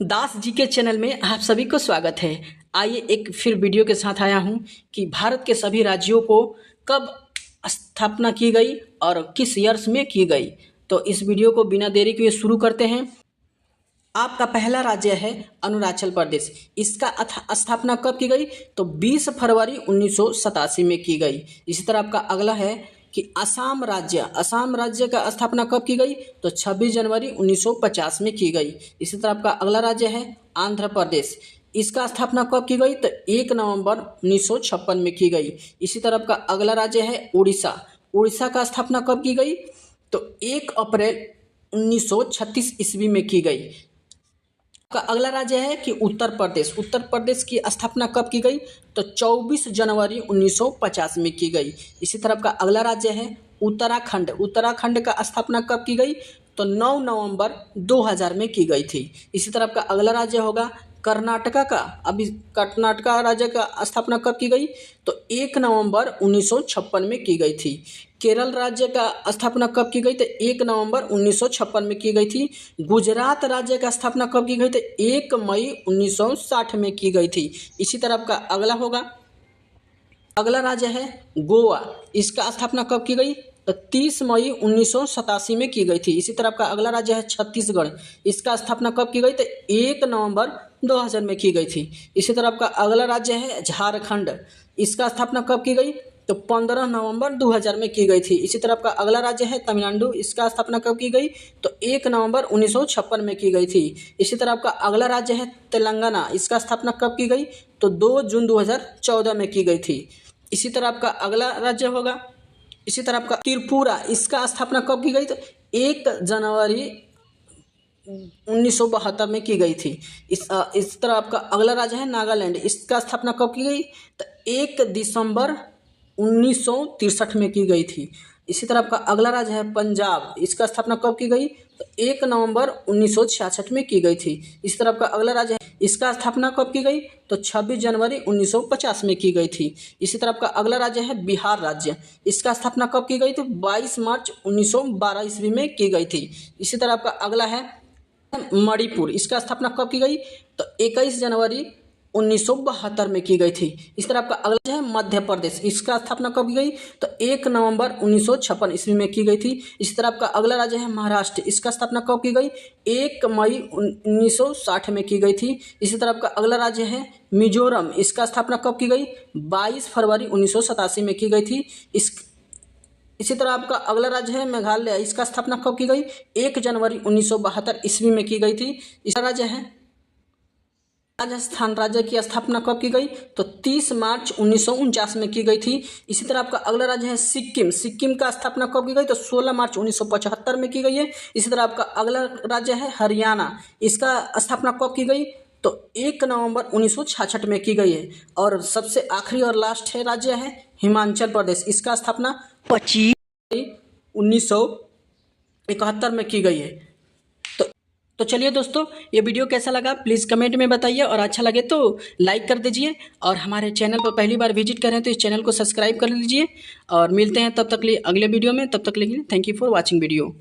दास जी के चैनल में आप सभी को स्वागत है। आइए एक फिर वीडियो के साथ आया हूं कि भारत के सभी राज्यों को कब स्थापना की गई और किस ईयर्स में की गई। तो इस वीडियो को बिना देरी के शुरू करते हैं। आपका पहला राज्य है अरुणाचल प्रदेश। इसका स्थापना कब की गई? तो 20 फरवरी 1987 में की गई। इसी तरह आपका अगला है कि असम राज्य का स्थापना कब की गई? तो 26 जनवरी 1950 में की गई। इसी तरह आपका अगला राज्य है आंध्र प्रदेश। इसका स्थापना कब की गई? तो 1 नवंबर 1956 में की गई। इसी तरह आपका अगला राज्य है उड़ीसा का स्थापना कब की गई? तो 1 अप्रैल 1936 ईस्वी में की गई। का अगला राज्य है कि उत्तर प्रदेश की स्थापना कब की गई? तो 24 जनवरी 1950 में की गई। इसी तरह का अगला राज्य है उत्तराखंड का स्थापना कब की गई? तो 9 नवंबर 2000 में की गई थी। इसी तरह का अगला राज्य होगा कर्नाटका राज्य का स्थापना कब की गई? तो 1 नवंबर 1956 में की गई थी। केरल राज्य का स्थापना कब की गई? तो 1 नवंबर 1956 में की गई थी। गुजरात राज्य का स्थापना कब की गई? तो 1 मई 1960 में की गई थी। इसी तरह का अगला होगा, अगला राज्य है गोवा। इसका स्थापना कब की गई? तो 30 मई 1987 में की गई थी। इसी तरह का अगला राज्य है छत्तीसगढ़। इसका स्थापना कब की गई? तो 1 नवंबर 2000 में की गई थी। इसी तरह का अगला राज्य है झारखंड। इसका स्थापना कब की गई? तो 15 नवंबर 2000 में की गई थी। इसी तरह का अगला राज्य है तमिलनाडु। इसका स्थापना कब की गई? तो 1 नवंबर 1956 में की गई थी। इसी तरह का अगला राज्य है तेलंगाना। इसका स्थापना कब की गई? तो 2 जून 2014 में की गई थी। इसी तरह आपका अगला राज्य होगा, इसी तरह आपका त्रिपुरा। इसका स्थापना कब की गई? तो 1 जनवरी 1972 में की गई थी। इस तरह आपका अगला राज्य है नागालैंड। इसका स्थापना कब की गई? तो 1 दिसंबर 1963 में की गई थी। इसी तरह आपका अगला राज्य है पंजाब। इसका स्थापना कब की गई? तो 1 नवंबर 1966 में की गई थी। इस तरह का अगला राज्य है, इसका स्थापना कब की गई? तो 26 जनवरी 1950 में की गई थी। इसी तरह का अगला राज्य है बिहार राज्य। इसका स्थापना कब की गई? तो 22 मार्च 1912 ईस्वी में की गई थी। इसी तरह आपका अगला है मणिपुर। इसका स्थापना कब की गई? तो 21 जनवरी 1972 में की गई थी। इस तरह आपका अगला है मध्य प्रदेश। इसका स्थापना कब की गई? तो 1 नवंबर 1956 ईस्वी में की गई थी। इसी तरह आपका अगला राज्य है महाराष्ट्र। इसका स्थापना कब की गई? 1 मई 1960 में की गई थी। इसी तरह आपका अगला राज्य है मिजोरम। इसका स्थापना कब की गई? 22 फरवरी 1987 में की गई थी। इसी तरह आपका अगला राज्य है मेघालय। इसका स्थापना कब की गई? 1 जनवरी 1972 ईस्वी में की गई थी। इस राज्य है राजस्थान राज्य की स्थापना कब की गई? तो 30 मार्च 1949 में की गई थी। इसी तरह आपका अगला राज्य है सिक्किम का स्थापना कब की गई? तो 16 मार्च 1975 में की गई है। इसी तरह आपका अगला राज्य है हरियाणा। इसका स्थापना कब की गई? तो 1 नवंबर 1966 में की गई है। और सबसे आखिरी और लास्ट है राज्य है हिमाचल प्रदेश। इसका स्थापना 25 1971 में की गई है। तो चलिए दोस्तों, ये वीडियो कैसा लगा प्लीज़ कमेंट में बताइए, और अच्छा लगे तो लाइक कर दीजिए, और हमारे चैनल पर पहली बार विजिट करें तो इस चैनल को सब्सक्राइब कर लीजिए। और मिलते हैं तब तक लिए अगले वीडियो में। तब तक के लिए thank you for watching video.